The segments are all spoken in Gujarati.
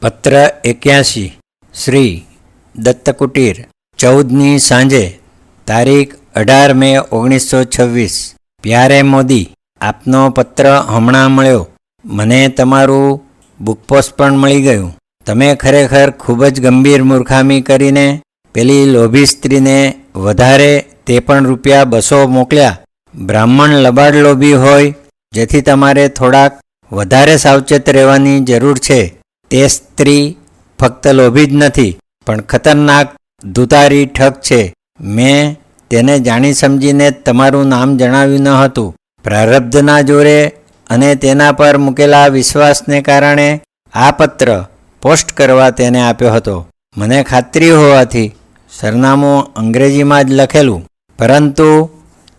પત્ર 81 શ્રી દત્તકુટીર 14ની સાંજે તારીખ 18 મે 1926 પ્યારે મોદી, આપનો પત્ર હમણાં મળ્યો. મને તમારું બુકપોસ્ટ પણ મળી ગયું. તમે ખરેખર ખૂબ જ ગંભીર મૂર્ખામી કરીને પેલી લોભી સ્ત્રીને વધારે તે પણ ₹200 મોકલ્યા. બ્રાહ્મણ લબાડ લોભી હોય, જેથી તમારે થોડાક વધારે સાવચેત રહેવાની જરૂર છે. તે સ્ત્રી ફક્ત લોભી જ નથી, પણ ખતરનાક દુતારી ઠગ છે. મેં તેને જાણી સમજીને જ તમારું નામ જણાવ્યું ન હતું. પ્રારબ્ધના જોરે અને તેના પર મૂકેલા વિશ્વાસને કારણે આ પત્ર પોસ્ટ કરવા તેને આપ્યો હતો. મને ખાતરી હોવાથી સરનામું અંગ્રેજીમાં જ લખેલું, પરંતુ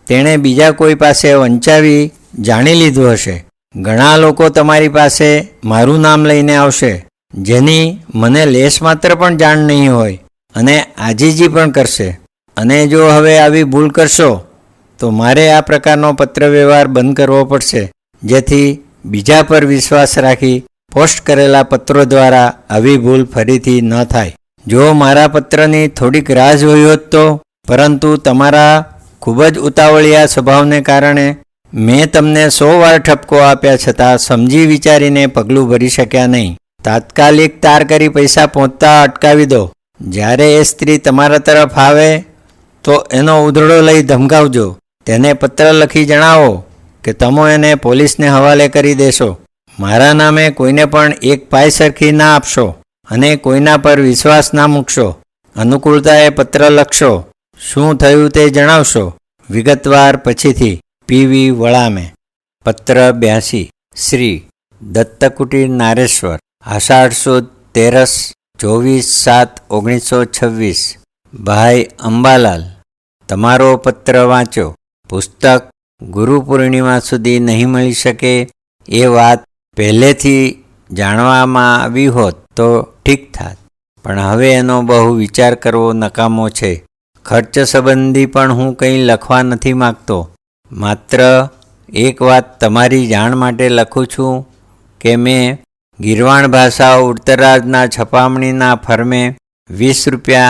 તેણે બીજા કોઈ પાસે વંચાવી જાણી લીધું હશે. ઘણા લોકો તમારી પાસે મારું નામ લઈને આવશે, જેની મને લેશ માત્ર પણ જાણ નહીં હોય, અને આજીજી પણ કરશે. અને જો હવે આવી ભૂલ કરશો તો મારે આ પ્રકારનો પત્ર વ્યવહાર બંધ કરવો પડશે, જેથી બીજા પર વિશ્વાસ રાખી પોસ્ટ કરેલા પત્રો દ્વારા આવી ભૂલ ફરીથી ન થાય. જો મારા પત્રની થોડીક રાહ જોઈ હોત તો, પરંતુ તમારા ખૂબ જ ઉતાવળિયા સ્વભાવને કારણે મેં તમને 100 વાર ઠપકો આપ્યા છતાં સમજી વિચારીને પગલું ભરી શક્યા નહીં. તાત્કાલિક તાર કરી પૈસા પહોંચતા અટકાવી દો. જ્યારે એ સ્ત્રી તમારા તરફ આવે તો એનો ઉધડો લઈ ધમકાવજો. તેને પત્ર લખી જણાવો કે તમે એને પોલીસને હવાલે કરી દેશો. મારા નામે કોઈને પણ એક પાય સરખી ના આપશો અને કોઈના પર વિશ્વાસ ના મૂકશો. અનુકૂળતાએ પત્ર લખશો. શું થયું તે જણાવશો. વિગતવાર પછીથી. પીવી વળામે. પત્ર 82 શ્રી દત્તકુટીર નારેશ્વર, આષાઢ સુદ 13/24/1926. ભાઈ અંબાલાલ, તમારો પત્ર વાંચ્યો. પુસ્તક ગુરુ પૂર્ણિમા સુધી નહીં મળી શકે એ વાત પહેલેથી જાણવામાં આવી હોત તો ઠીક થાત, પણ હવે એનો બહુ વિચાર કરવો નકામો છે. ખર્ચ સંબંધી પણ હું કંઈ લખવા નથી માગતો. માત્ર એક વાત તમારી જાણ માટે લખું છું કે મેં ગીરવાણ ભાષા ઉત્તરાજના છપામણીના ફરમે ₹20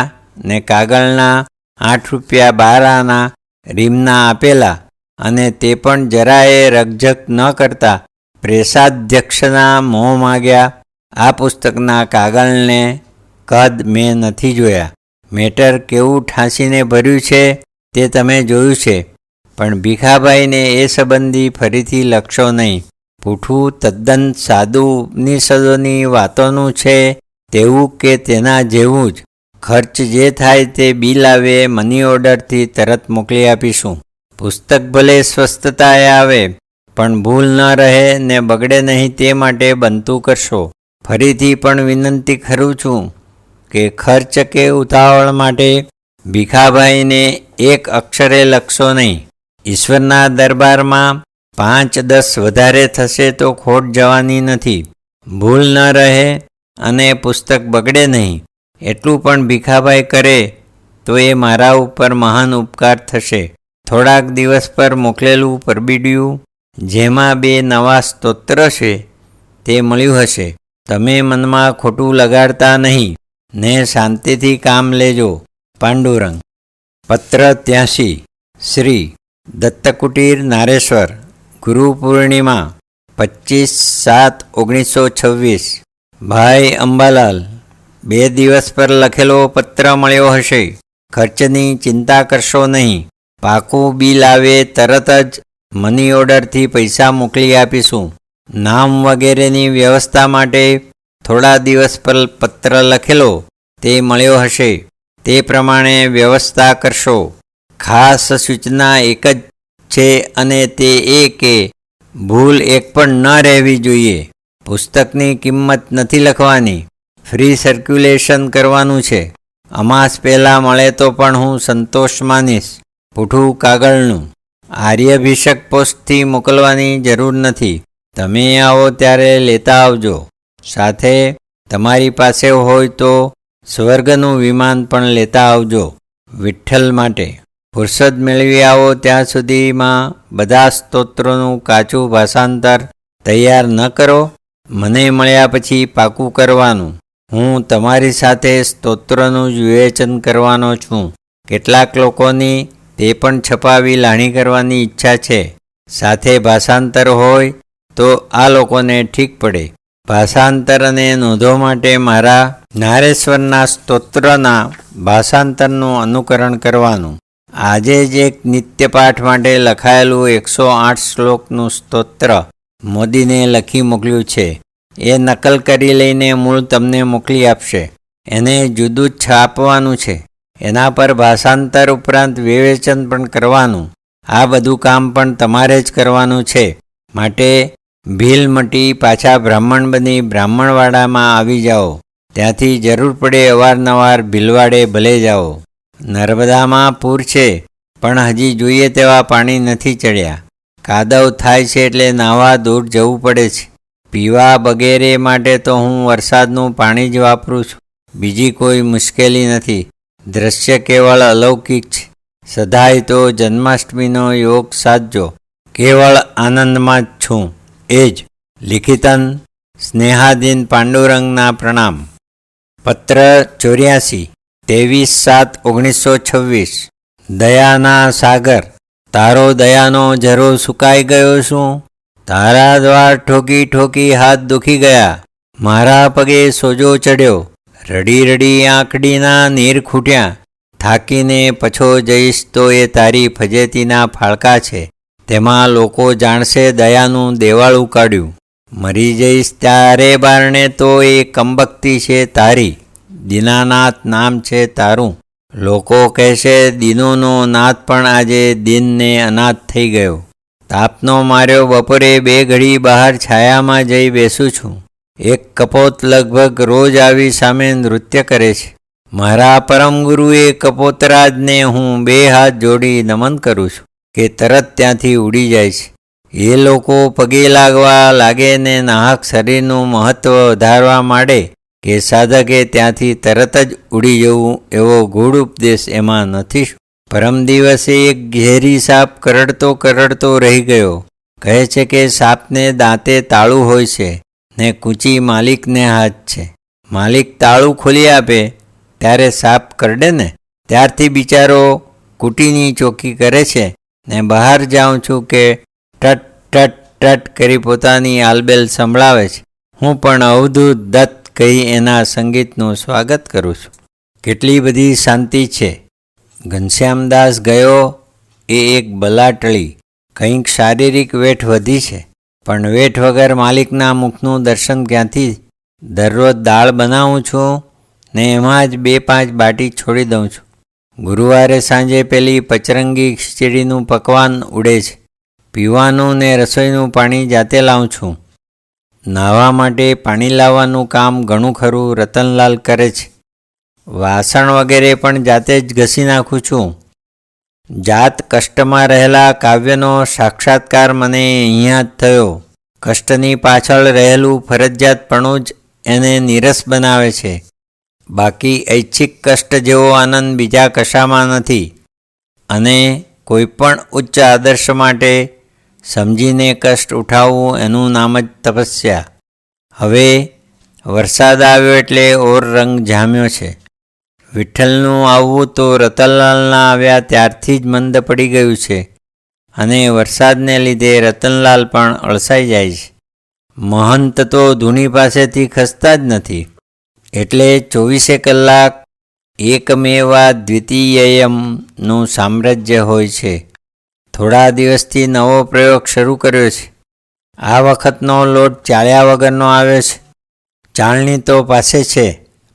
ને કાગળના ₹8 રીમના આપેલા, અને તે પણ જરાયે રકઝક ન કરતા પ્રેસાધ્યક્ષના મોં માગ્યા. આ પુસ્તકના કાગળને કદ મેં નથી જોયા. મેટર કેવું ઠાંસીને ભર્યું છે તે તમે જોયું છે, પણ ભીખાભાઈને એ સંબંધી ફરીથી લખશો નહીં. પૂઠું તદ્દન સાદું ઉપનિષદોની વાતોનું છે, તેવું કે તેના જેવું જ. ખર્ચ જે થાય તે બિલ આવે મની ઓર્ડરથી તરત મોકલી આપીશું. પુસ્તક ભલે સ્વસ્થતાએ આવે, પણ ભૂલ ન રહે ને બગડે નહીં તે માટે બનતું કરશો. ફરીથી પણ વિનંતી કરું છું કે ખર્ચ કે ઉતાવળ માટે ભીખાભાઈને એક અક્ષરે લખશો નહીં. ઈશ્વરના દરબારમાં 5-10 વધારે થશે તો ખોટ જવાની નથી. ભૂલ ન રહે અને પુસ્તક બગડે નહીં, એટલું પણ ભીખાભાઈ કરે તો એ મારા ઉપર મહાન ઉપકાર થશે. થોડાક દિવસ પર મોકલેલું પરબીડિયું, જેમાં 2 નવા સ્તોત્ર છે, તે મળ્યું હશે. તમે મનમાં ખોટું લગાડતા નહીં ને શાંતિથી કામ લેજો. પાંડુરંગ. પત્ર 83 શ્રી દત્તકુટીર નારેશ્વર, ગુરુ પૂર્ણિમા 25/7/1926. ભાઈ અંબાલાલ, 2 દિવસ પર લખેલો પત્ર મળ્યો હશે. ખર્ચની ચિંતા કરશો નહીં. પાકું બિલ આવે તરત જ મની ઓર્ડરથી પૈસા મોકલી આપીશું. નામ વગેરેની વ્યવસ્થા માટે થોડા દિવસ પર પત્ર લખેલો તે મળ્યો હશે. તે પ્રમાણે વ્યવસ્થા કરશો. ખાસ સૂચના એક જ છે, અને તે એ કે ભૂલ એક પણ ન રહેવી જોઈએ. પુસ્તકની કિંમત નથી લખવાની, ફ્રી સર્ક્યુલેશન કરવાનું છે. અમાસ પહેલાં મળે તો પણ હું સંતોષ માનીશ. પૂઠું કાગળનું. આર્યભિષક પોસ્ટથી મોકલવાની જરૂર નથી. તમે આવો ત્યારે લેતા આવજો. સાથે તમારી પાસે હોય તો સ્વર્ગનું વિમાન પણ લેતા આવજો. વિઠ્ઠલ માટે. ફુરસદ મેળવી આવો ત્યાં સુધીમાં બધા સ્તોત્રોનું કાચું ભાષાંતર તૈયાર ન કરો. મને મળ્યા પછી પાકું કરવાનું. હું તમારી સાથે સ્તોત્રનું જ વિવેચન કરવાનો છું. કેટલાક લોકોની તે પણ છપાવી લાણી કરવાની ઈચ્છા છે. સાથે ભાષાંતર હોય તો આ લોકોને ઠીક પડે. ભાષાંતર અને નોંધો માટે મારા નારેશ્વરના સ્તોત્રના ભાષાંતરનું અનુકરણ કરવાનું. આજે જ એક નિત્યપાઠ માટે લખાયેલું 108 શ્લોકનું સ્તોત્ર મોદીને લખી મોકલ્યું છે. એ નકલ કરી લઈને મૂળ તમને મોકલી આપશે. એને જુદું જ છાપવાનું છે. એના પર ભાષાંતર ઉપરાંત વિવેચન પણ કરવાનું. આ બધું કામ પણ તમારે જ કરવાનું છે. માટે ભીલ મટી પાછા બ્રાહ્મણ બની બ્રાહ્મણવાડામાં આવી જાઓ. ત્યાંથી જરૂર પડે અવારનવાર ભીલવાડે ભલે જાઓ. નર્મદામાં પૂર છે, પણ હજી જોઈએ તેવા પાણી નથી ચડ્યા. કાદવ થાય છે એટલે નાહવા દૂર જવું પડે છે. પીવા વગેરે માટે તો હું વરસાદનું પાણી જ વાપરું છું. બીજી કોઈ મુશ્કેલી નથી. દ્રશ્ય કેવળ અલૌકિક છે. સદાય તો જન્માષ્ટમીનો યોગ સાધજો. કેવળ આનંદમાં જ છું. એ જ. લિખિતન સ્નેહાધીન પાંડુરંગના પ્રણામ. પત્ર 84 23/7/1926. દયાના સાગર, તારો દયાનો ઝરો સુકાઈ ગયો શું? તારા દ્વાર ઠોકી ઠોકી હાથ દુખી ગયા. મારા પગે સોજો ચડ્યો. રડી રડી આંકડીના નીર ખૂટ્યા. થાકીને પછો જઈશ તો એ તારી ફજેતીના ફાળકા છે. તેમાં લોકો જાણશે દયાનું દેવાળું કાઢ્યું. મરી જઈશ ત્યારે બારણે તો એ કંબકતી છે તારી. દીનાનાથ નામ છે તારું. લોકો કહેશે દીનોનો નાથ પણ આજે દીનને અનાથ થઈ ગયો. તાપનો માર્યો બપોરે 2 ઘડી બહાર છાયામાં જઈ બેસું છું. એક કપોત લગભગ રોજ આવી સામે નૃત્ય કરે છે. મારા પરમ ગુરુએ કપોતરાજને હું 2 હાથ જોડી નમન કરું છું કે તરત ત્યાંથી ઉડી જાય છે. એ લોકો પગે લાગવા લાગે ને નાહક શરીરનું મહત્ત્વ વધારવા માંડે કે સાધકે ત્યાંથી તરત જ ઉડી જવું એવો ગૂઢ ઉપદેશ એમાં નથી. પરમ દિવસે એક ઝેરી સાપ કરડતો કરડતો રહી ગયો. કહે છે કે સાપને દાંતે તાળું હોય છે ને કૂંચી માલિકને હાથ છે. માલિક તાળું ખોલી આપે ત્યારે સાપ કરડે ને. ત્યારથી બિચારો કૂટીની ચોકી કરે છે ને બહાર જાઉં છું કે ટટ ટટ ટટ કરી પોતાની આલબેલ સંભળાવે છે. હું પણ અવધૂત દત્ત કહી એના સંગીતનું સ્વાગત કરું છું. કેટલી બધી શાંતિ છે. ઘનશ્યામદાસ ગયો એ એક બલાટળી. કંઈક શારીરિક વેઠ વધી છે, પણ વેઠ વગર માલિકના મુખનું દર્શન ક્યાંથી? દરરોજ દાળ બનાવું છું ને એમાં જ 2-5 બાટી છોડી દઉં છું. ગુરુવારે સાંજે પેલી પચરંગી ખીચડીનું પકવાન ઉડે છે. પીવાનું ને રસોઈનું પાણી જાતે લાવું છું. નાહવા માટે પાણી લાવવાનું કામ ઘણું ખરું રતનલાલ કરે છે. વાસણ વગેરે પણ જાતે જ ઘસી નાખું છું. જાત કષ્ટમાં રહેલા કાવ્યનો સાક્ષાત્કાર મને અહીંયા જ થયો. કષ્ટની પાછળ રહેલું ફરજિયાતપણું જ એને નીરસ બનાવે છે. બાકી ઐચ્છિક કષ્ટ જેવો આનંદ બીજા કશામાં નથી. અને કોઈ પણ ઉચ્ચ આદર્શ માટે સમજીને કષ્ટ ઉઠાવવું એનું નામ જ તપસ્યા. હવે વરસાદ આવ્યો એટલે ઓર રંગ જામ્યો છે. વિઠ્ઠલનું આવવું તો રતનલાલના આવ્યા ત્યારથી જ મંદ પડી ગયું છે અને વરસાદને લીધે રતનલાલ પણ અળસાઈ જાય છે. મહંત તો ધૂની પાસેથી ખસતા જ નથી. એટલે 24 કલાક એકમેવા દ્વિતીયયમનું સામ્રાજ્ય હોય છે. થોડા દિવસથી નવો પ્રયોગ શરૂ કર્યો છે. આ વખતનો લોટ ચાળ્યા વગરનો આવ્યો છે. ચાળણી તો પાસે છે,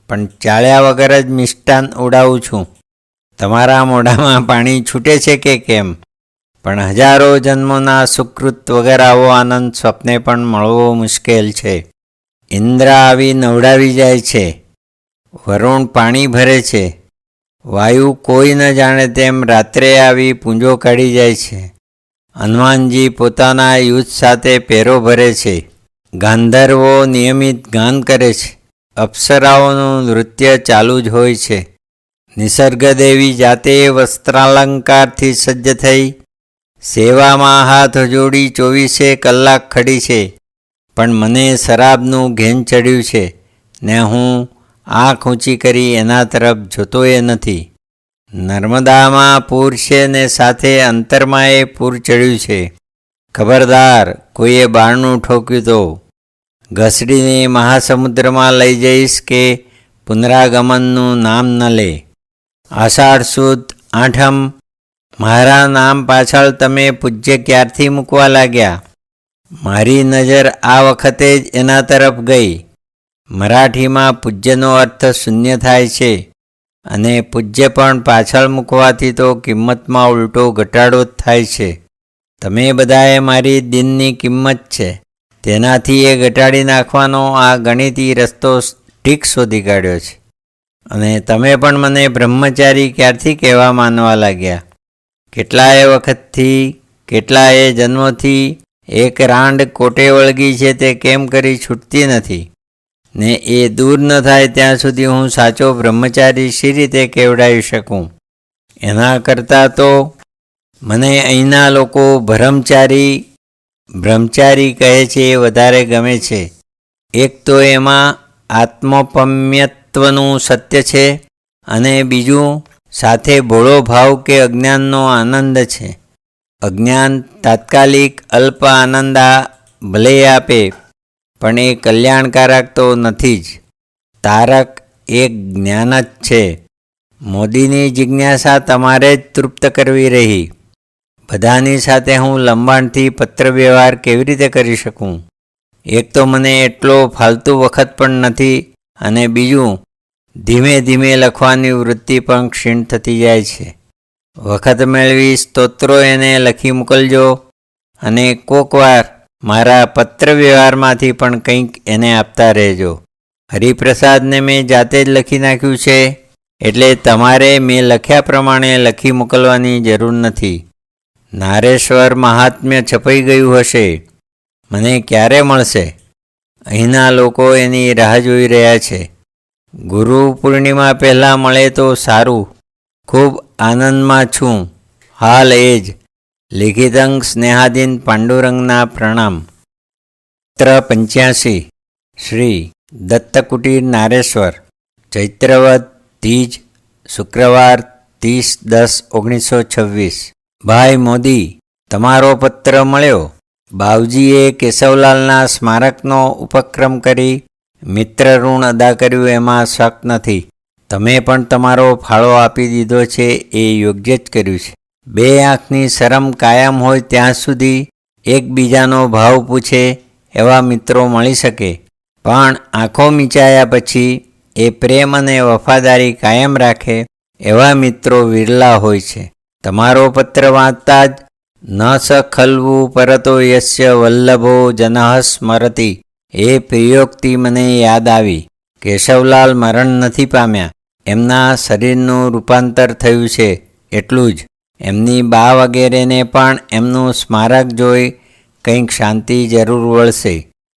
પણ ચાળ્યા વગર જ મિષ્ટાન ઉડાવું છું. તમારા મોઢામાં પાણી છૂટે છે કે કેમ? પણ હજારો જન્મોના સુકૃત વગર આવો આનંદ સ્વપ્ને પણ મળવો મુશ્કેલ છે. ઇન્દ્ર આવી નવડાવી જાય છે. વરુણ પાણી ભરે છે. વાયુ કોઈ ન જાણે તેમ રાત્રે આવી પૂંજો કાઢી જાય છે. હનુમાનજી પોતાના યુદ્ધ સાથે પેરો ભરે છે. ગાંધર્વો નિયમિત ગાન કરે છે. અપ્સરાઓનું નૃત્ય ચાલુ જ હોય છે. નિસર્ગદેવી જાતે વસ્ત્રાલંકારથી સજ્જ થઈ સેવામાં હાથ જોડી 24 કલાક ખડી છે. પણ મને શરાબનું ઘેન ચડ્યું છે ને હું આંખ ઊંચી કરી એના તરફ જોતોય નથી. નર્મદામાં પૂર છે ને સાથે અંતરમાં એ પૂર ચડ્યું છે. ખબરદાર, કોઈએ બારણું ઠોક્યું તો ઘસડીને મહાસમુદ્રમાં લઈ જઈશ કે પુનરાગમનનું નામ ન લે. આષાઢ સુદ આઠમ. મારા નામ પાછળ તમે પૂજ્ય ક્યારથી મૂકવા લાગ્યા? મારી નજર આ વખતે જ એના તરફ ગઈ. મરાઠીમાં પૂજ્યનો અર્થ શૂન્ય થાય છે અને પૂજ્ય પણ પાછળ મૂકવાથી તો કિંમતમાં ઉલટો ઘટાડો જ થાય છે. તમે બધાએ મારી દિનની કિંમત છે તેનાથી એ ઘટાડી નાખવાનો આ ગણિતી રસ્તો ઠીક શોધી કાઢ્યો છે. અને તમે પણ મને બ્રહ્મચારી ક્યારથી કહેવા માનવા લાગ્યા? કેટલાય વખતથી, કેટલાય જન્મોથી એક રાંડ કોટે વળગી છે તે કેમ કરી છૂટતી નથી, ને એ દૂર ન થાય ત્યાં સુધી હું સાચો બ્રહ્મચારી શી રીતે કેવડાવી શકું? એના કરતાં તો મને અહીંના લોકો બ્રહ્મચારી કહે છે એ વધારે ગમે છે. એક તો એમાં આત્મોપમ્યત્વનું સત્ય છે અને બીજું સાથે ભોળો ભાવ કે અજ્ઞાનનો આનંદ છે. અજ્ઞાન તાત્કાલિક અલ્પ આનંદ ભલે આપે, પણ એ કલ્યાણકારક તો નથી જ. તારક એક જ્ઞાન જ છે. મોદીની જિજ્ઞાસા તમારે જ તૃપ્ત કરવી રહી. બધાની સાથે હું લંબાણથી પત્ર વ્યવહાર કેવી રીતે કરી શકું? એક તો મને એટલો ફાલતુ વખત પણ નથી, અને બીજું ધીમે ધીમે લખવાની વૃત્તિ પણ ક્ષીણ થતી જાય છે. વખત મેળવી સ્તોત્રો એને લખી મોકલજો, અને કોક વાર મારા પત્ર વ્યવહારમાંથી પણ કંઈક એને આપતા રહેજો. હરિપ્રસાદને મેં જાતે જ લખી નાખ્યું છે, એટલે તમારે મેં લખ્યા પ્રમાણે લખી મોકલવાની જરૂર નથી. નારેશ્વર મહાત્મ્ય છપાઈ ગયું હશે. મને ક્યારે મળશે? અહીંના લોકો એની રાહ જોઈ રહ્યા છે. ગુરુ પૂર્ણિમા પહેલાં મળે તો સારું. ખૂબ આનંદમાં છું. હાલ એ જ. લિખિતંગ સ્નેહાદીન પાંડુરંગના પ્રણામ. પત્ર 85. શ્રી દત્તકુટીર, નારેશ્વર. ચૈત્રવદ તીજ, શુક્રવાર 30/10/1926. ભાઈ મોદી, તમારો પત્ર મળ્યો. બાવજીએ કેશવલાલના સ્મારકનો ઉપક્રમ કરી મિત્ર ઋણ અદા કર્યું એમાં શક નથી. તમે પણ તમારો ફાળો આપી દીધો છે એ યોગ્ય જ કર્યું છે. બે આંખની શરમ કાયમ હોય ત્યાં સુધી એકબીજાનો ભાવ પૂછે એવા મિત્રો મળી શકે, પણ આંખો મીચાયા પછી એ પ્રેમ અને વફાદારી કાયમ રાખે એવા મિત્રો વિરલા હોય છે. તમારો પત્ર વાંચતા જ ન સ ખલવું પરતો યસ્ય વલ્લભો જનઃ સ્મરતિ એ પ્રિયોક્તિ મને યાદ આવી. કેશવલાલ મરણ નથી પામ્યા. એમના શરીરનું રૂપાંતર થયું છે એટલું જ. એમની બા વગેરેને પણ એમનું સ્મારક જોઈ કંઈક શાંતિ જરૂર વળશે.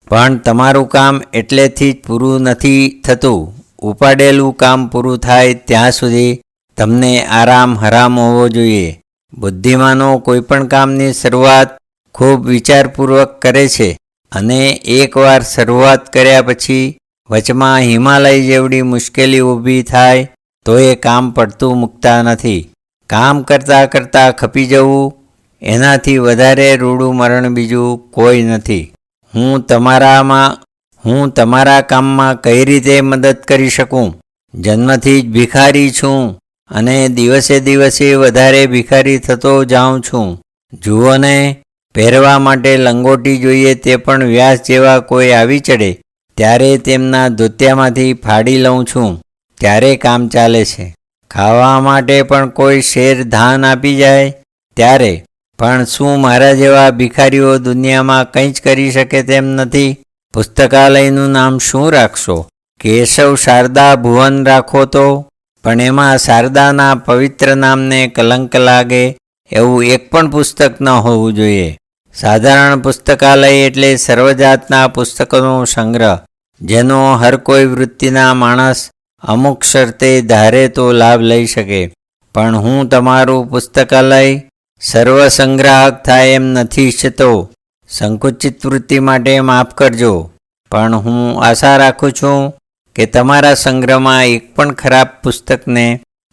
પણ તમારું કામ એટલેથી જ પૂરું નથી થતું. ઉપાડેલું કામ પૂરું થાય ત્યાં સુધી તમને આરામ હરામ હોવો જોઈએ. બુદ્ધિમાનો કોઈપણ કામની શરૂઆત ખૂબ વિચારપૂર્વક કરે છે, અને એકવાર શરૂઆત કર્યા પછી વચમાં હિમાલય જેવડી મુશ્કેલી ઊભી થાય તો એ કામ પડતું મૂકતા નથી. કામ કરતાં કરતાં ખપી જવું એનાથી વધારે રૂડું મરણ બીજું કોઈ નથી. હું તમારા કામમાં કઈ રીતે મદદ કરી શકું? જન્મથી જ ભિખારી છું અને દિવસે દિવસે વધારે ભિખારી થતો જાઉં છું. જુઓ ને, પહેરવા માટે લંગોટી જોઈએ તે પણ વ્યાસ જેવા કોઈ આવી ચડે ત્યારે તેમના ધોતિયામાંથી ફાડી લઉં છું, ત્યારે કામ ચાલે છે. ખાવા માટે પણ કોઈ શેર ધાન આપી જાય ત્યારે. પણ શું મારા જેવા ભિખારીઓ દુનિયામાં કંઈ જ કરી શકે તેમ નથી? પુસ્તકાલયનું નામ શું રાખશો? કેશવ શારદા ભુવન રાખો તો. પણ એમાં શારદાના પવિત્ર નામને કલંક લાગે એવું એક પણ પુસ્તક ન હોવું જોઈએ. સાધારણ પુસ્તકાલય એટલે સર્વજાતના પુસ્તકોનો સંગ્રહ, જેનો હર કોઈ વૃત્તિના માણસ અમુક શરતે ધારે તો લાભ લઈ શકે. પણ હું તમારું પુસ્તકાલય સર્વસંગ્રાહક થાય એમ નથી ઈચ્છતો. સંકુચિત વૃત્તિ માટે માફ કરજો, પણ હું આશા રાખું છું કે તમારા સંગ્રહમાં એક પણ ખરાબ પુસ્તકને,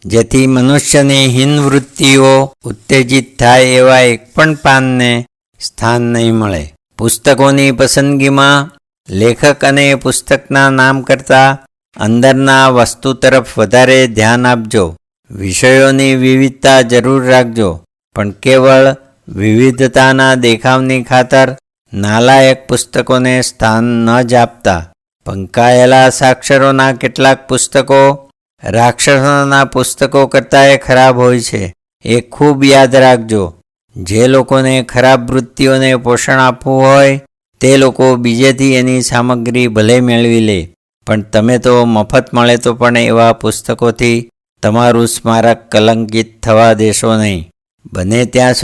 જેથી મનુષ્યની હીન વૃત્તિઓ ઉત્તેજિત થાય એવા એક પણ પાનને સ્થાન નહીં મળે. પુસ્તકોની પસંદગીમાં લેખક અને પુસ્તકના નામ કરતાં અંદરના વસ્તુ તરફ વધારે ધ્યાન આપજો. વિષયોની વિવિધતા જરૂર રાખજો, પણ કેવળ વિવિધતાના દેખાવની ખાતર નાલાયક પુસ્તકોને સ્થાન ન જ આપતા. પંકાયેલા સાક્ષરોના કેટલાક પુસ્તકો રાક્ષસોના પુસ્તકો કરતાંય ખરાબ હોય છે. એ ખૂબ યાદ રાખજો. જે લોકોને ખરાબ વૃત્તિઓને પોષણ આપવું હોય તે લોકો બીજેથી એની સામગ્રી ભલે મેળવી લે, પણ તમે તો મફત મળે તો પણ એવા પુસ્તકોથી તમારું સ્મારક કલંકિત થવા દેશો નહીં. બને ત્યાં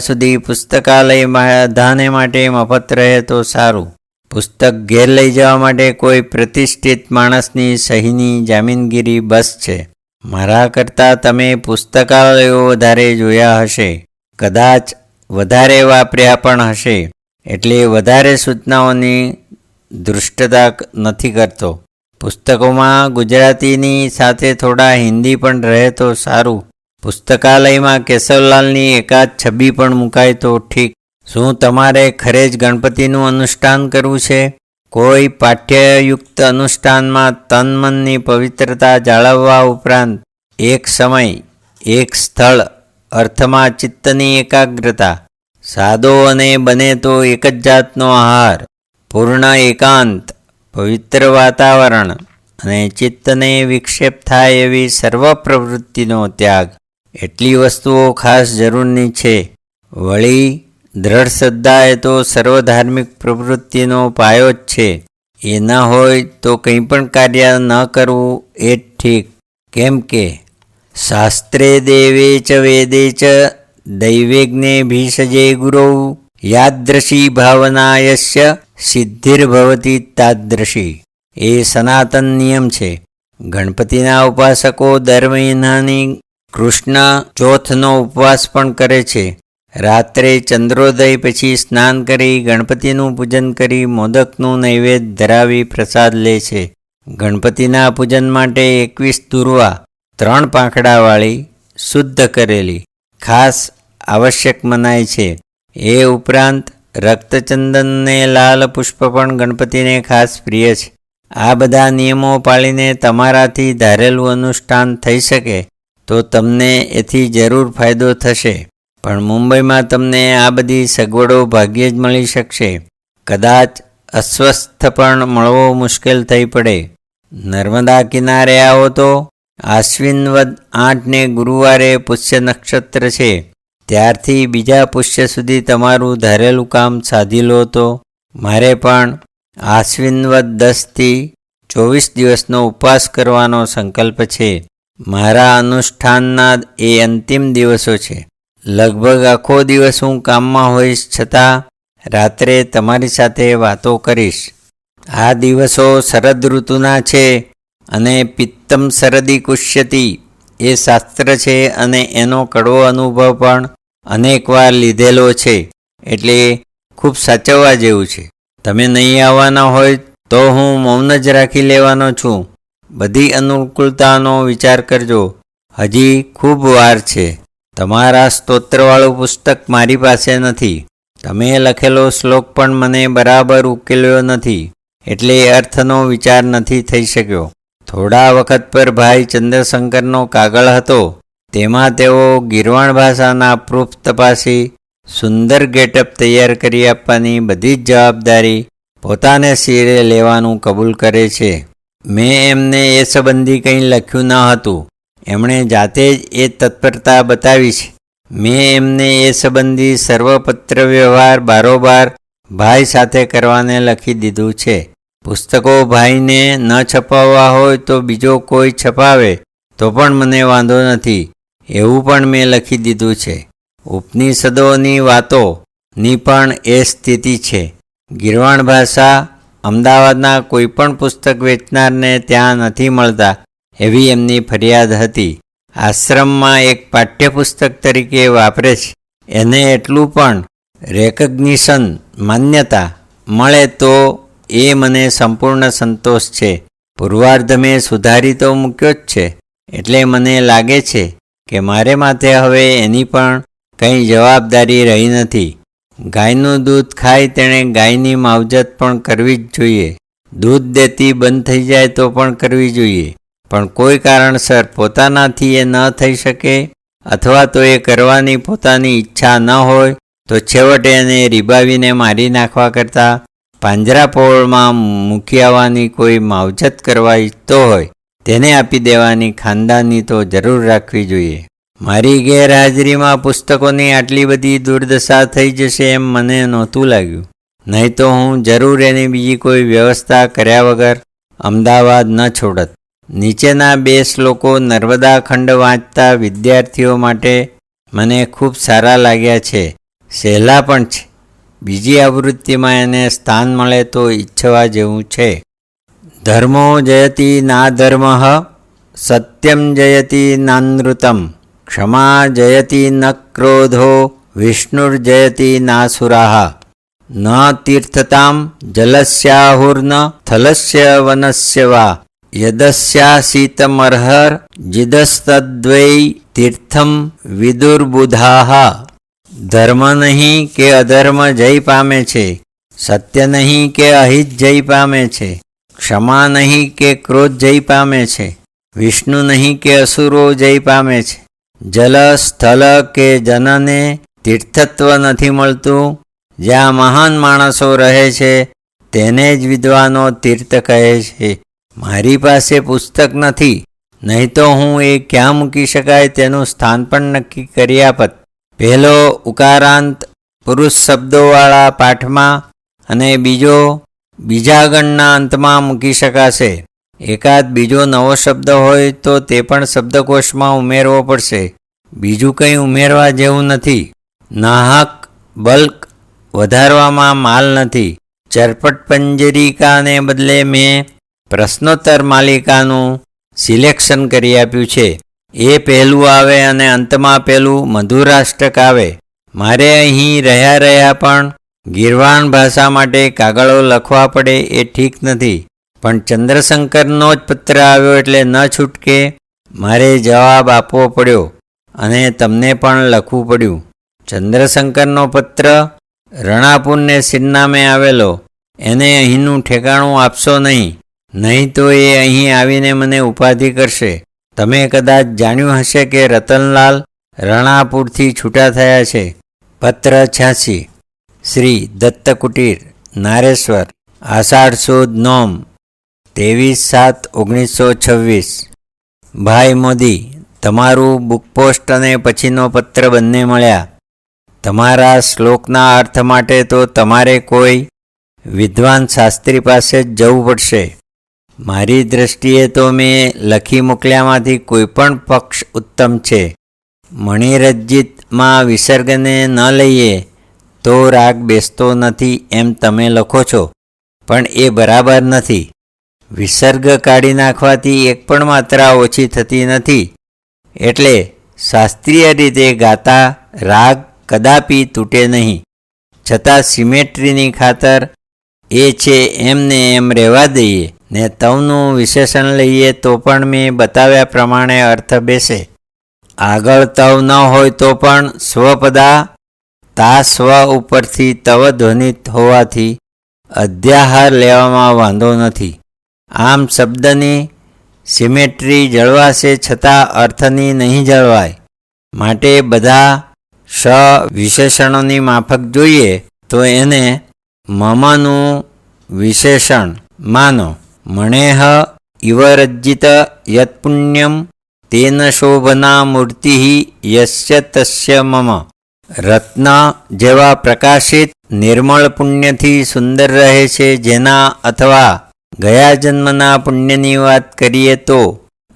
સુધી પુસ્તકાલય બધાને માટે મફત રહે તો સારું. પુસ્તક ઘેર લઈ જવા માટે કોઈ પ્રતિષ્ઠિત માણસની સહીની જામીનગીરી બસ છે. મારા કરતાં તમે પુસ્તકાલયો વધારે જોયા હશે, કદાચ વધારે વાપર્યા પણ હશે, એટલે વધારે સૂચનાઓની દૃષ્ટતા નથી કરતો. પુસ્તકોમાં ગુજરાતીની સાથે થોડા હિન્દી પણ રહે તો સારું. પુસ્તકાલયમાં કેશવલાલની એકાદ છબી પણ મુકાય તો ઠીક. શું તમારે ખરે જ ગણપતિનું અનુષ્ઠાન કરવું છે? કોઈ પાઠ્યયુક્ત અનુષ્ઠાનમાં તન મનની પવિત્રતા જાળવવા ઉપરાંત એક સમય, એક સ્થળ, અર્થમાં ચિત્તની એકાગ્રતા, સાદો અને બને તો એક જ જાતનો આહાર, પૂર્ણ એકાંત, પવિત્ર વાતાવરણ અને ચિત્તને વિક્ષેપ થાય એવી સર્વ પ્રવૃત્તિનો ત્યાગ, એટલી વસ્તુઓ ખાસ જરૂરની છે. વળી દ્રઢ શ્રદ્ધા એ તો સર્વધાર્મિક પ્રવૃત્તિનો પાયો જ છે. એ ન હોય તો કંઈ પણ કાર્ય ન કરવું એ જ ઠીક. કેમ કે શાસ્ત્રે દેવે ચ વેદે ચ દૈવેજ્ઞે ભીષજે ગુરૌ યાદૃશી ભાવના યસ્ય સિદ્ધિર્ભવતી તાદૃશી. એ સનાતન નિયમ છે. ગણપતિના ઉપાસકો દર મહિનાની કૃષ્ણ ચોથનો ઉપવાસ પણ કરે છે. રાત્રે ચંદ્રોદય પછી સ્નાન કરી ગણપતિનું પૂજન કરી મોદકનું નૈવેદ્ય ધરાવી પ્રસાદ લે છે. ગણપતિના પૂજન માટે 21 દુર્વા, 3 પાંખડાવાળી, શુદ્ધ કરેલી, ખાસ આવશ્યક મનાય છે. એ ઉપરાંત રક્તચંદન ને લાલ પુષ્પ પણ ગણપતિને ખાસ પ્રિય છે. આ બધા નિયમો પાળીને તમારાથી ધારેલું અનુષ્ઠાન થઈ શકે તો તમને એથી જરૂર ફાયદો થશે. પણ મુંબઈમાં તમને આ બધી સગવડો ભાગ્યે જ મળી શકશે. કદાચ અસ્વસ્થ પણ મળવો મુશ્કેલ થઈ પડે. નર્મદા કિનારે આવો તો આશ્વિન વદ 8ને ગુરુવારે પુષ્ય નક્ષત્ર છે. ત્યારથી બીજા પુષ્ય સુધી તમારું ધારેલું કામ સાધી લો તો. મારે પણ આશ્વિન વદ 10થી 24 દિવસનો ઉપવાસ કરવાનો સંકલ્પ છે. મારા અનુષ્ઠાનના એ અંતિમ દિવસો છે. લગભગ આખો દિવસ હું કામમાં હોઈશ, છતાં રાત્રે તમારી સાથે વાતો કરીશ. આ દિવસો શરદ ઋતુના છે અને પિત્તમ શરદી કુષ્યતિ એ શાસ્ત્ર છે અને એનો કડવો અનુભવ પણ અનેકવાર લીધેલો છે, એટલે ખૂબ સાચવવા જેવું છે. તમે નહીં આવવાના હોય તો હું મૌન જ રાખી લેવાનો છું. બધી અનુકૂળતાનો વિચાર કરજો. હજી ખૂબ વાર છે. તમારા સ્તોત્રવાળું પુસ્તક મારી પાસે નથી. તમે લખેલો શ્લોક પણ મને બરાબર ઉકેલ્યો નથી, એટલે અર્થનો વિચાર નથી થઈ શક્યો. થોડા વખત પર ભાઈ ચંદ્રશંકરનો કાગળ હતો. તેમાં તેઓ ગીરવાણ ભાષાના પ્રૂફ તપાસી સુંદર ગેટઅપ તૈયાર કરી આપવાની બધી જ જવાબદારી પોતાને શિરે લેવાનું કબૂલ કરે છે. મેં એમને એ સંબંધી કંઈ લખ્યું ન હતું. એમણે જાતે જ એ તત્પરતા બતાવી છે. મેં એમને એ સંબંધી સર્વ પત્ર વ્યવહાર બારોબાર ભાઈ સાથે કરવાને લખી દીધું છે. પુસ્તકો ભાઈને ન છપાવવા હોય તો બીજો કોઈ છપાવે તો પણ મને વાંધો નથી, એવું પણ મેં લખી દીધું છે. ઉપનિષદોની વાતોની પણ એ સ્થિતિ છે. ગીરવાણ ભાષા અમદાવાદના કોઈ પણ પુસ્તક વેચનારને ત્યાં નથી મળતા એવી એમની ફરિયાદ હતી. આશ્રમમાં એક પાઠ્યપુસ્તક તરીકે વાપરે છે. એને એટલું પણ રેકગ્નિશન, માન્યતા મળે તો એ મને સંપૂર્ણ સંતોષ છે. પૂર્વાર્ધ મેં સુધારી તો મૂક્યો જ છે, એટલે મને લાગે છે કે મારે માથે હવે એની પણ કંઈ જવાબદારી રહી નથી. ગાયનું દૂધ ખાય તેણે ગાયની માવજત પણ કરવી જ જોઈએ. દૂધ દેતી બંધ થઈ જાય તો પણ કરવી જોઈએ, પણ કોઈ કારણસર પોતાનાથી એ ન થઈ શકે અથવા તો એ કરવાની પોતાની ઈચ્છા ન હોય તો છેવટે એને રીબાવીને મારી નાખવા કરતાં પાંજરાપોળમાં મૂકી આવવાની કોઈ માવજત કરવા ઈચ્છતો હોય તેને આપી દેવાની ખાનદાની તો જરૂર રાખવી જોઈએ. મારી ગેરહાજરીમાં પુસ્તકોની આટલી બધી દુર્દશા થઈ જશે એમ મને નહોતું લાગ્યું. નહીં તો હું જરૂર એની બીજી કોઈ વ્યવસ્થા કર્યા વગર અમદાવાદ ન છોડત. નીચેના 2 શ્લોકો નર્મદા ખંડ વાંચતા વિદ્યાર્થીઓ માટે મને ખૂબ સારા લાગ્યા છે. સહેલા પણ છે. બીજી આવૃત્તિમાં એને સ્થાન મળે તો ઈચ્છવા જેવું છે. ધર્મો જયતિ નાધર્મઃ, સત્યમ જયતિ નાનૃતમ, ક્ષમા જયતિ ન ક્રોધો, વિષ્ણુર્જયતિ નાસુરાઃ, ન તીર્થતામ જલસ્યાહુર્ન થલસ્ય વનસ્ય વા, યદસ્યાસીતમર્હર જિદસ્તદ્વૈ તીર્થમ વિદુર્બુધાઃ. ધર્મ નહીં કે અધર્મ જય પામે છે, સત્ય નહીં કે અહિત જય પામે છે, ક્ષમા નહીં કે ક્રોધ જય પામે છે, વિષ્ણુ નહીં કે અસુરો જય પામે છે, જલ સ્થળ કે જનને તીર્થત્વ નથી મળતું. જ્યાં મહાન માણસો રહે છે તેને જ વિદ્વાનો તીર્થ કહે છે. મારી પાસે પુસ્તક નથી, નહીં તો હું એ ક્યાં મૂકી શકાય તેનું સ્થાન પણ નક્કી કરી આપત. પહેલો ઉકારાંત પુરુષ શબ્દોવાળા પાઠમાં અને બીજો બીજા ગણના અંતમાં મૂકી શકાશે. એકાદ બીજો નવો શબ્દ હોય તો તે પણ શબ્દકોશમાં ઉમેરવો પડશે. બીજું કંઈ ઉમેરવા જેવું નથી. નાહક બલ્ક વધારવામાં માલ નથી. ચરપટ પંજરિકાને બદલે મેં પ્રશ્નોત્તર માલિકાનું સિલેક્શન કરી આપ્યું છે. એ પહેલું આવે અને અંતમાં પેલું મધુરાષ્ટક આવે. મારે અહીં રહ્યા પણ ગીરવાણ ભાષા માટે કાગળો લખવા પડે એ ઠીક નથી. પણ ચંદ્રશંકરનો જ પત્ર આવ્યો એટલે ન છૂટકે મારે જવાબ આપવો પડ્યો અને તમને પણ લખવું પડ્યું. ચંદ્રશંકરનો પત્ર રણાપુરને સિરનામે આવેલો. એને અહીંનું ઠેકાણું આપશો નહીં, નહીં તો એ અહીં આવીને મને ઉપાધિ કરશે. તમે કદાચ જાણ્યું હશે કે રતનલાલ રણાપુરથી છૂટા થયા છે. પત્ર 86 શ્રી દત્તકુટીર, નારેશ્વર, આષાઢ સુદ નોમ 23/7/1926. ભાઈ મોદી, તમારું બુકપોસ્ટ અને પછીનો પત્ર બંને મળ્યા. તમારા શ્લોકના અર્થ માટે તો તમારે કોઈ વિદ્વાન શાસ્ત્રી પાસે જ જવું પડશે. મારી દૃષ્ટિએ તો મેં લખી મોકલ્યામાંથી કોઈ પણ પક્ષ ઉત્તમ છે. મણિરજિતમાં વિસર્ગને ન લઈએ તો રાગ બેસતો નથી એમ તમે લખો છો, પણ એ બરાબર નથી. વિસર્ગ કાઢી નાખવાથી એક પણ માત્રા ઓછી થતી નથી. એટલે શાસ્ત્રીય રીતે ગાતા રાગ કદાપી તૂટે નહીં. છતાં સિમેટ્રીની ખાતર એ છે એમને એમ રહેવા દઈએ ને તવનું વિશેષણ લઈએ તો પણ મેં બતાવ્યા પ્રમાણે અર્થ બેસે. આગળ તવ ન હોય તો પણ સ્વપદા તા સ્વ ઉપરથી તવ ધ્વનિત હોવાથી અધ્યાહાર લેવામાં વાંધો નથી. આમ શબ્દની સિમેટ્રી જળવાશે છતાં અર્થની નહીં જળવાય. માટે બધા સ વિશેષણોની માફક જોઈએ તો એને મમનું વિશેષણ માનો. મણેહ ઇવરજ્જિત યત્પુણ્યમ તેન શોભના મૂર્તિ યસ્ય તસ્ય મમ. રત્ન જેવા પ્રકાશિત નિર્મળ પુણ્યથી સુંદર રહે છે જેના, અથવા ગયા જન્મના પુણ્યની વાત કરીએ તો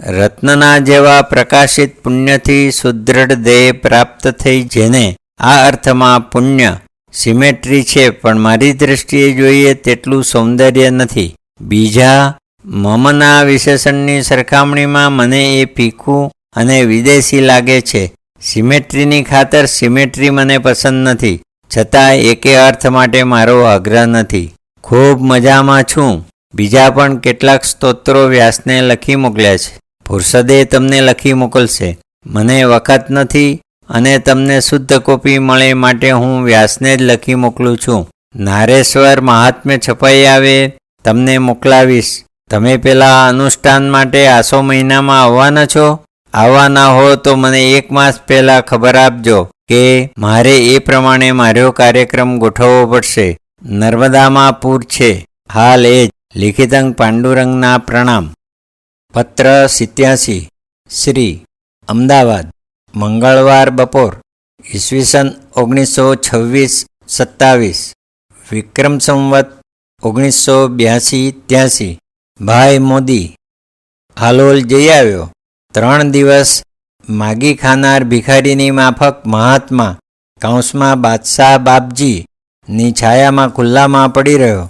રત્નના જેવા પ્રકાશિત પુણ્યથી સુદૃઢ દેહ પ્રાપ્ત થઈ જેને. આ અર્થમાં પુણ્ય સિમેટ્રી છે, પણ મારી દૃષ્ટિએ જોઈએ તેટલું સૌંદર્ય નથી. બીજા મમના વિશેષણની સરખામણીમાં મને એ ફીકું અને વિદેશી લાગે છે. સિમેટ્રીની ખાતર સિમેટ્રી મને પસંદ નથી, છતાં એકે અર્થ માટે મારો આગ્રહ નથી. ખૂબ મજામાં છું. બીજા પણ કેટલાક સ્તોત્રો વ્યાસને લખી મોકલ્યા છે. ફુરસદે તમને લખી મોકલશે. મને વખત નથી અને તમને શુદ્ધ કોપી મળે માટે હું વ્યાસને જ લખી મોકલું છું. નારેશ્વર મહાત્મ્ય છપાઈ આવે તમને મોકલાવીશ. તમે પેલા અનુષ્ઠાન માટે આસો મહિનામાં આવવાના છો? આવવાના હો તો મને 1 માસ પહેલાં ખબર આપજો કે મારે એ પ્રમાણે મારો કાર્યક્રમ ગોઠવવો પડશે. નર્મદામાં પૂર છે હાલ એ જ. લિખિતંગ પાંડુરંગના પ્રણામ. પત્ર 87 શ્રી અમદાવાદ મંગળવાર બપોર ઈસવીસન 1926-27 વિક્રમ સંવત 1982-83. ભાઈ મોદી હાલોલ જઈ આવ્યો. 3 દિવસ માગી ખાનાર ભિખારીની માફક મહાત્મા કૌંસમાં બાદશાહ બાપજી ની છાયામાં ખુલ્લામાં પડી રહ્યો.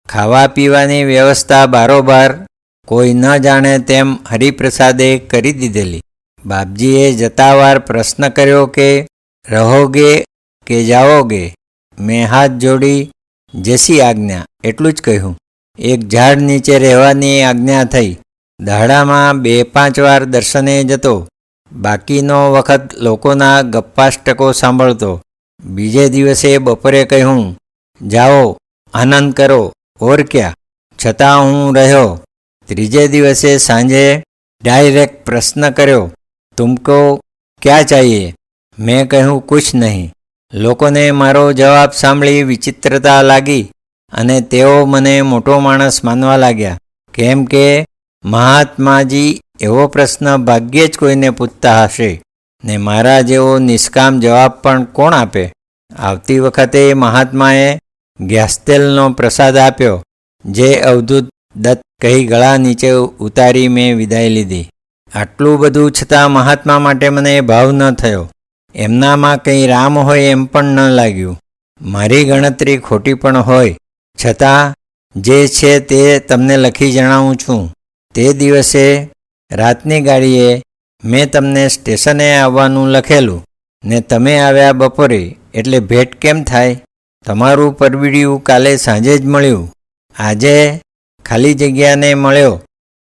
ખાવા પીવાની વ્યવસ્થા બારોબાર કોઈ ન જાણે તેમ હરિપ્રસાદે કરી દીધેલી. બાપજીએ જતાવાર પ્રશ્ન કર્યો કે રહોગે કે જાઓગે? મેં હાથ જોડી જસી આજ્ઞા એટલું જ કહ્યું. એક ઝાડ નીચે રહેવાની આજ્ઞા થઈ. દાડામાં 2-5 વાર દર્શને જતો. બાકીનો વખત લોકોના ગપ્પાષ્ટકો સાંભળતો. બીજે દિવસે બપોરે કહ્યું જાઓ આનંદ કરો ઓર ક્યાં. છતાં હું રહ્યો. ત્રીજે દિવસે સાંજે ડાયરેક્ટ પ્રશ્ન કર્યો તુમકો ક્યાં ચાહીએ? મેં કહ્યું કુછ નહીં. લોકોને મારો જવાબ સાંભળી વિચિત્રતા લાગી અને તેઓ મને મોટો માણસ માનવા લાગ્યા. કેમ કે મહાત્માજી એવો પ્રશ્ન ભાગ્યે જ કોઈને પૂછતા હશે ને મારા જેવો નિષ્કામ જવાબ પણ કોણ આપે? આવતી વખતે મહાત્માએ ગ્યાસ્તેલનો પ્રસાદ આપ્યો જે અવધૂત દત્ત કહી ગળા નીચે ઉતારી મેં વિદાય લીધી. આટલું બધું છતાં મહાત્મા માટે મને ભાવ ન થયો. એમનામાં કંઈ રામ હોય એમ પણ ન લાગ્યું. મારી ગણતરી ખોટી પણ હોય છતાં જે છે તે તમને લખી જણાવું છું. તે દિવસે રાતની ગાડીએ મેં તમને સ્ટેશને આવવાનું લખેલું ને તમે આવ્યા બપોરે એટલે ભેટ કેમ થાય? તમારું પરબીડિયું કાલે સાંજે જ મળ્યું. આજે ખાલી જગ્યાને મળ્યો.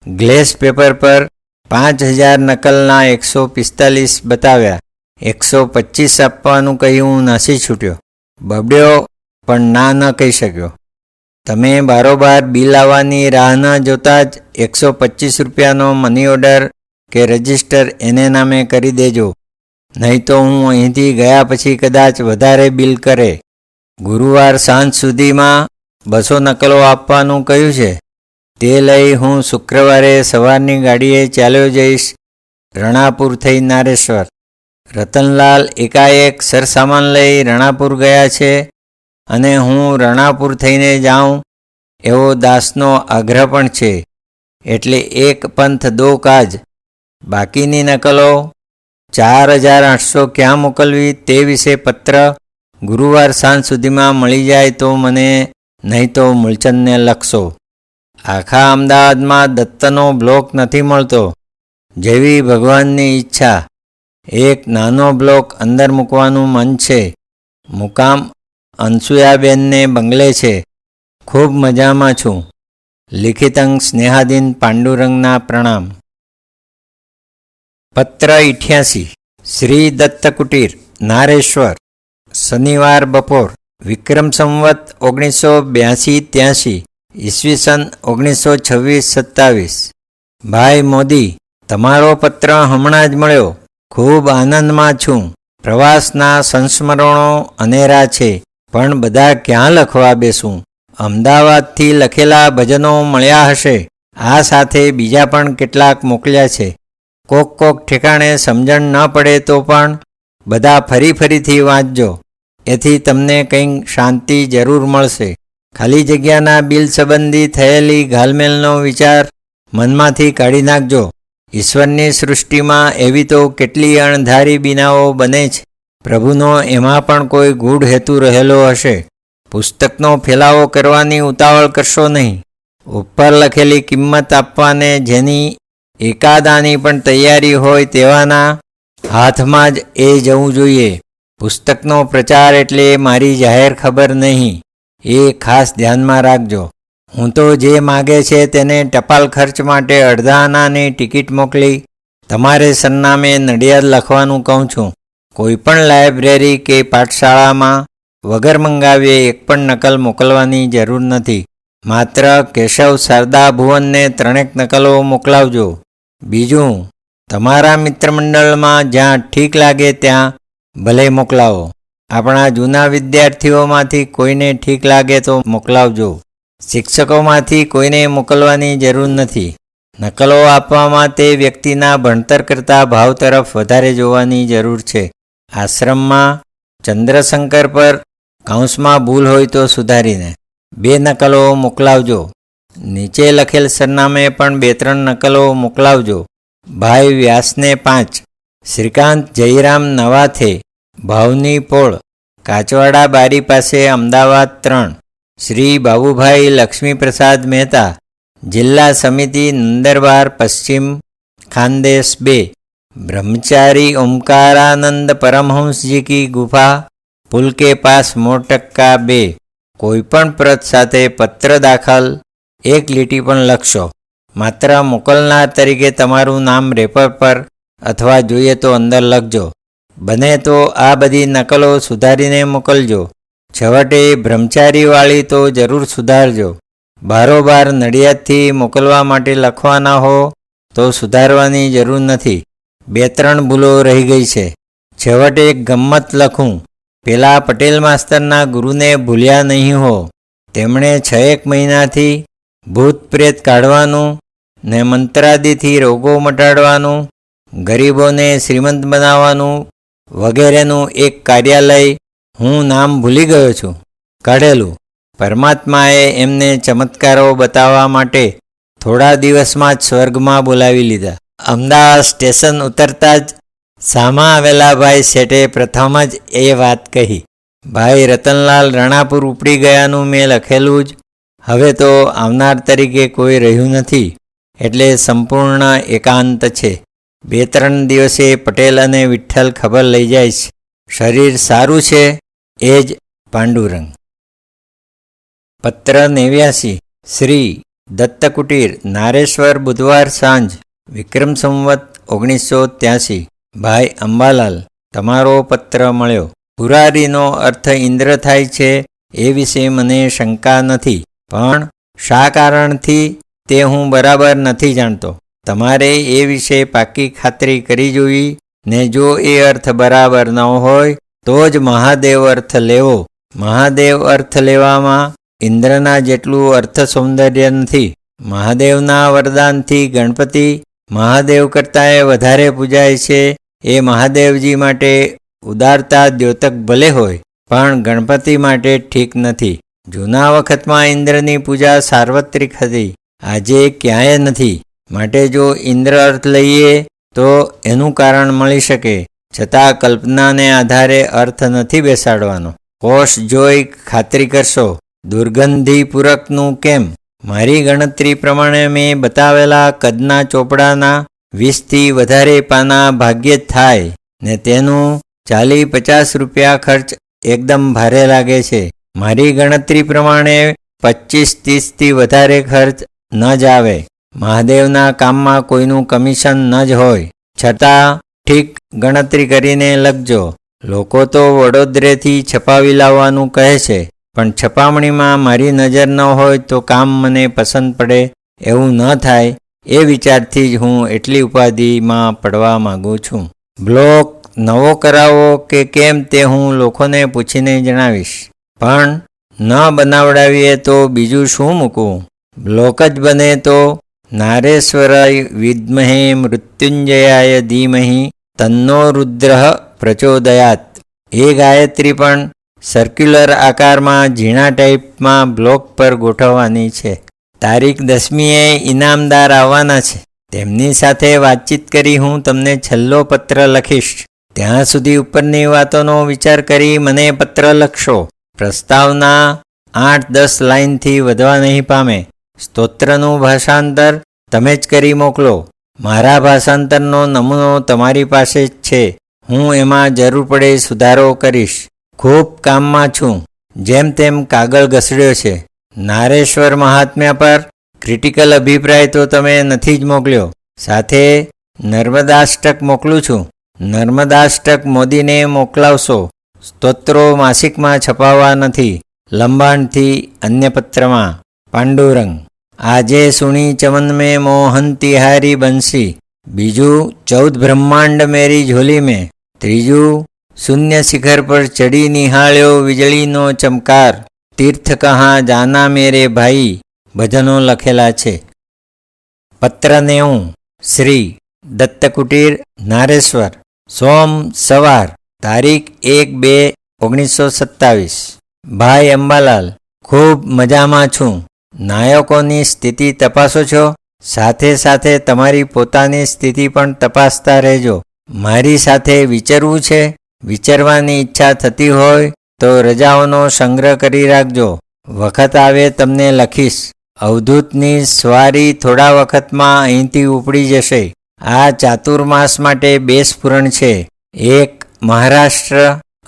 ગ્લેસ પેપર પર 5000 નકલના 145 બતાવ્યા. 125 આપવાનું કહી હું નાસી છૂટ્યો. બબડ્યો પણ ના ન કહી શક્યો. તમે બારોબાર બિલ આવવાની રાહ ન જોતા જ 125 રૂપિયાનો મની ઓર્ડર કે રજિસ્ટર એને નામે કરી દેજો. નહીં તો હું અહીંથી ગયા પછી કદાચ વધારે બિલ કરે. ગુરુવાર સાંજ સુધીમાં 200 નકલો આપવાનું કહ્યું છે. તે લઈ હું શુક્રવારે સવારની ગાડીએ ચાલ્યો જઈશ રણાપુર થઈ નારેશ્વર. રતનલાલ એકાએક સરસામાન લઈ રણાપુર ગયા છે અને હું રણાપુર થઈને જાઉં એવો દાસનો આગ્રહ પણ છે. એટલે એક પંથ દો કાજ. બાકીની નકલો 4800 ક્યાં મોકલવી તે વિશે પત્ર ગુરુવાર સાંજ સુધીમાં મળી જાય તો મને, નહીં તો મૂળચંદને લખશો. આખા અમદાવાદમાં દત્તનો બ્લોક નથી મળતો. જેવી ભગવાનની ઈચ્છા. એક નાનો બ્લોક અંદર મૂકવાનું મન છે. મુકામ અનસુયાબેનને બંગલે છે. ખૂબ મજામાં છું. લિખિતંગ સ્નેહાદીન પાંડુરંગના પ્રણામ. પત્ર 88 શ્રી દત્તકુટીર નારેશ્વર શનિવાર બપોર વિક્રમ સંવત 1982-83 ઈસવીસન 1926-27. ભાઈ મોદી તમારો પત્ર હમણાં જ મળ્યો. ખૂબ આનંદમાં છું. પ્રવાસના સંસ્મરણો અનેરા છે પણ બધા ક્યાં લખવા બેસું? અમદાવાદથી લખેલા ભજનો મળ્યા હશે. આ સાથે બીજા પણ કેટલાક મોકલ્યા છે. કોક ઠેકાણે સમજણ ન પડે તો પણ બધા ફરીથી વાંચજો. એથી તમને કંઈક શાંતિ જરૂર મળશે. ખાલી જગ્યાના બિલ સંબંધી થયેલી ઘાલમેલનો વિચાર મનમાંથી કાઢી નાખજો. ઈશ્વરની સૃષ્ટિમાં એવી તો કેટલી અણધારી બીનાઓ બને છે. પ્રભુનો એમાં પણ કોઈ ગૂઢ હેતુ રહેલો હશે. પુસ્તકનો ફેલાવો કરવાની ઉતાવળ કરશો નહીં. ઉપર લખેલી કિંમત આપવાને જેની એકાદાની પણ તૈયારી હોય તેવાના હાથમાં જ એ જવું જોઈએ. પુસ્તકનો પ્રચાર એટલે મારી જાહેર ખબર નહીં. એ ખાસ ધ્યાનમાં રાખજો. હું તો જે માગે છે તેને ટપાલ ખર્ચ માટે અડધા આનાની ટિકિટ મોકલી તમારે સરનામે નડિયાદ લખવાનું કહું છું. કોઈ પણ લાઇબ્રેરી કે પાઠશાળામાં વગર મંગાવીએ એક પણ નકલ મોકલવાની જરૂર નથી. માત્ર કેશવ શારદા ભુવનને 3 નકલો મોકલાવજો. બીજું, તમારા મિત્રમંડળમાં જ્યાં ઠીક લાગે ત્યાં ભલે મોકલાવો. આપણા જૂના વિદ્યાર્થીઓમાંથી કોઈને ઠીક લાગે તો મોકલાવજો. શિક્ષકોમાંથી કોઈને મોકલવાની જરૂર નથી. નકલો આપવામાં તે વ્યક્તિના ભણતર કરતાં ભાવ તરફ વધારે જોવાની જરૂર છે. આશ્રમમાં ચંદ્રશંકર પર કૌંસમાં ભૂલ હોય તો સુધારીને 2 નકલો મોકલાવજો. નીચે લખેલ સરનામે પણ 2-3 નકલો મોકલાવજો. ભાઈ વ્યાસને 5, શ્રીકાંત જયરામ નવાથે, ભાવની પોળ, કાચવાડા બારી પાસે, અમદાવાદ 3, શ્રી બાબુભાઈ લક્ષ્મીપ્રસાદ મહેતા, જિલ્લા સમિતિ નંદરબાર પશ્ચિમ, ખાનદેશ 2, ब्रह्मचारी ओमकारानंद परमहंस जी की गुफा, पुल के पास मोटक्का 2. कोईपण प्रत साथे पत्र दाखल 1 લીટી પણ લખશો. માત્ર મોકલનાર તરીકે તમારું નામ રેપર પર અથવા જોઈએ તો અંદર લખજો. બને તો આ બધી નકલો સુધારીને મોકલજો. છેવટે બ્રહ્મચારીવાળી તો જરૂર સુધારજો. બારોબાર નડિયાદથી મોકલવા માટે લખવાના હો તો સુધારવાની જરૂર નથી. 2-3 ભૂલો રહી ગઈ છે. છેવટે એક ગમ્મત લખું. પેલા પટેલ માસ્તરના ગુરુને ભૂલ્યા નહીં હો. તેમણે 6-1 મહિનાથી ભૂત પ્રેત કાઢવાનું ને મંત્રાદિથી રોગો મટાડવાનું, ગરીબોને શ્રીમંત બનાવવાનું વગેરેનું એક કાર્યાલય, હું નામ ભૂલી ગયો છું, કાઢેલું. પરમાત્માએ એમને ચમત્કારો બતાવવા માટે થોડા દિવસમાં જ સ્વર્ગમાં બોલાવી લીધા. અમદાવાદ સ્ટેશન ઉતરતા જ સામા આવેલા ભાઈ શેઠે પ્રથમ જ એ વાત કહી. ભાઈ રતનલાલ રણાપુર ઉપડી ગયાનું મેં લખેલું જ હવે તો આવનાર તરીકે કોઈ રહ્યું નથી, એટલે સંપૂર્ણ એકાંત છે. 2-3 દિવસે પટેલ અને વિઠ્ઠલ ખબર લઈ જાય છે. શરીર સારું છે, એ જ પાંડુરંગ. પત્ર 89 શ્રી દત્તકુટીર, નારેશ્વર, બુધવાર સાંજ, વિક્રમ સંવત 1983. ભાઈ અંબાલાલ, તમારો પત્ર મળ્યો. પુરારીનો અર્થ ઇન્દ્ર થાય છે એ વિશે મને શંકા નથી, પણ શા કારણથી તે હું બરાબર નથી જાણતો. તમારે એ વિશે પાકી ખાતરી કરી જોઈ ને જો એ અર્થ બરાબર ન હોય તો જ મહાદેવ અર્થ લેવો. મહાદેવ અર્થ લેવામાં ઇન્દ્રના જેટલું અર્થ સૌંદર્ય નથી. મહાદેવના વરદાનથી ગણપતિ મહાદેવ કરતાંય વધારે પૂજાય છે. એ મહાદેવજી માટે ઉદારતા દ્યોતક ભલે હોય, પણ ગણપતિ માટે ઠીક નથી. જૂના વખતમાં ઇન્દ્રની પૂજા સાર્વત્રિક હતી, આજે ક્યાંય નથી. માટે જો ઇન્દ્ર અર્થ લઈએ તો એનું કારણ મળી શકે, છતાં કલ્પનાને આધારે અર્થ નથી બેસાડવાનો. કોષ જોઈ ખાતરી કરશો. દુર્ગંધીપૂરકનું કેમ? મારી ગણતરી પ્રમાણે મેં બતાવેલા કદના ચોપડાના 20થી વધારે પાના ભાગ્યે જ થાય ને તેનું 40-50 રૂપિયા ખર્ચ એકદમ ભારે લાગે છે. મારી ગણતરી પ્રમાણે 25-30થી વધારે ખર્ચ ન જ આવે. મહાદેવના કામમાં કોઈનું કમિશન ન જ હોય, છતાં ઠીક ગણતરી કરીને લખજો. લોકો તો વડોદરેથી છપાવી લાવવાનું કહે છે, પણ છપામણીમાં મારી નજર ન હોય તો કામ મને પસંદ પડે એવું ન થાય, એ વિચારથી જ હું એટલી ઉપાધિમાં પડવા માગું છું. બ્લોક નવો કરાવો કે કેમ તે હું લોકોને પૂછીને જણાવીશ, પણ ન બનાવડાવીએ તો બીજું શું મૂકવું? બ્લોક જ બને તો નારેશ્વરાય વિદ્મહે મૃત્યુંજયાય ધીમહિ તન્નો રુદ્રઃ પ્રચોદયાત. એ ગાયત્રી પણ સર્ક્યુલર આકારમાં ઝીણા ટાઈપમાં બ્લોક પર ગોઠવવાની છે. તારીખ 10મીએ ઇનામદાર આવવાના છે. તેમની સાથે વાતચીત કરી હું તમને છેલ્લો પત્ર લખીશ. ત્યાં સુધી ઉપરની વાતોનો વિચાર કરી મને પત્ર લખશો. પ્રસ્તાવના 8-10 લાઇનથી વધવા નહીં પામે. સ્તોત્રનું ભાષાંતર તમે જ કરી મોકલો. મારા ભાષાંતરનો નમૂનો તમારી પાસે જ છે. હું એમાં જરૂર પડે સુધારો કરીશ. ખૂબ કામમાં છું. જેમ તેમ કાગળ ઘસડ્યો છે. નારેશ્વર મહાત્મ્ય પર ક્રિટિકલ અભિપ્રાય તો તમે નથી જ મોકલ્યો. સાથે નર્મદાષ્ટક મોકલું છું. નર્મદાષ્ટક મોદીને મોકલાવશો. સ્તોત્રો માસિકમાં છપાવવા નથી, લંબાણથી અન્ય પત્રમાં. પાંડુરંગ. આજે સુણી ચમન મેં મોહન તિહારી બંસી. બીજું 14 બ્રહ્માંડ મેરી ઝોલી મેં. ત્રીજું શૂન્ય શિખર પર ચડી નિહાળ્યો વીજળીનો ચમકાર. તીર્થ કહા જાના મેરે ભાઈ. ભજનો લખેલા છે. પત્ર 90. શ્રી દત્તકુટીર, નારેશ્વર. સોમ સવાર, તારીખ 1/2/1927. ભાઈ અંબાલાલ, ખૂબ મજામાં છું. નાયકોની સ્થિતિ તપાસો છો? સાથે સાથે તમારી પોતાની સ્થિતિ પણ તપાસતા રહેજો. મારી સાથે વિચરવું છે? વિચરવાની ઈચ્છા થતી હોય તો રજાઓનો સંગ્રહ કરી રાખજો. વખત આવે તમને લખીશ. અવધૂતની સ્વારી થોડા વખતમાં અહીંથી ઉપડી જશે. આ ચાતુર્માસ માટે 2 સ્ફુરણ છે. એક મહારાષ્ટ્ર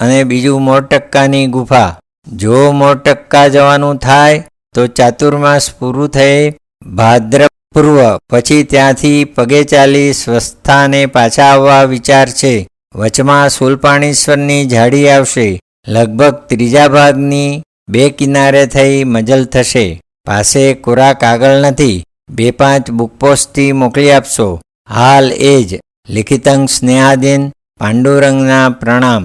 અને બીજું મોરટક્કાની ગુફા. જો મોરટક્કા જવાનું થાય તો ચાતુર્માસ પૂરું થઈ ભાદ્રપૂર્વ પછી ત્યાંથી પગે ચાલી સ્વસ્થાને પાછા આવવા વિચાર છે. વચમાં શૂલપાણેશ્વરની ઝાડી આવશે. લગભગ 3જા ભાગની 2 કિનારે થઈ મજલ થશે. પાસે કોરા કાગળ નથી. 2-5 બુકપોસ્ટથી મોકલી આપશો. હાલ એ જ. લિખિતંગ સ્નેહાદીન. પાંડુરંગના પ્રણામ.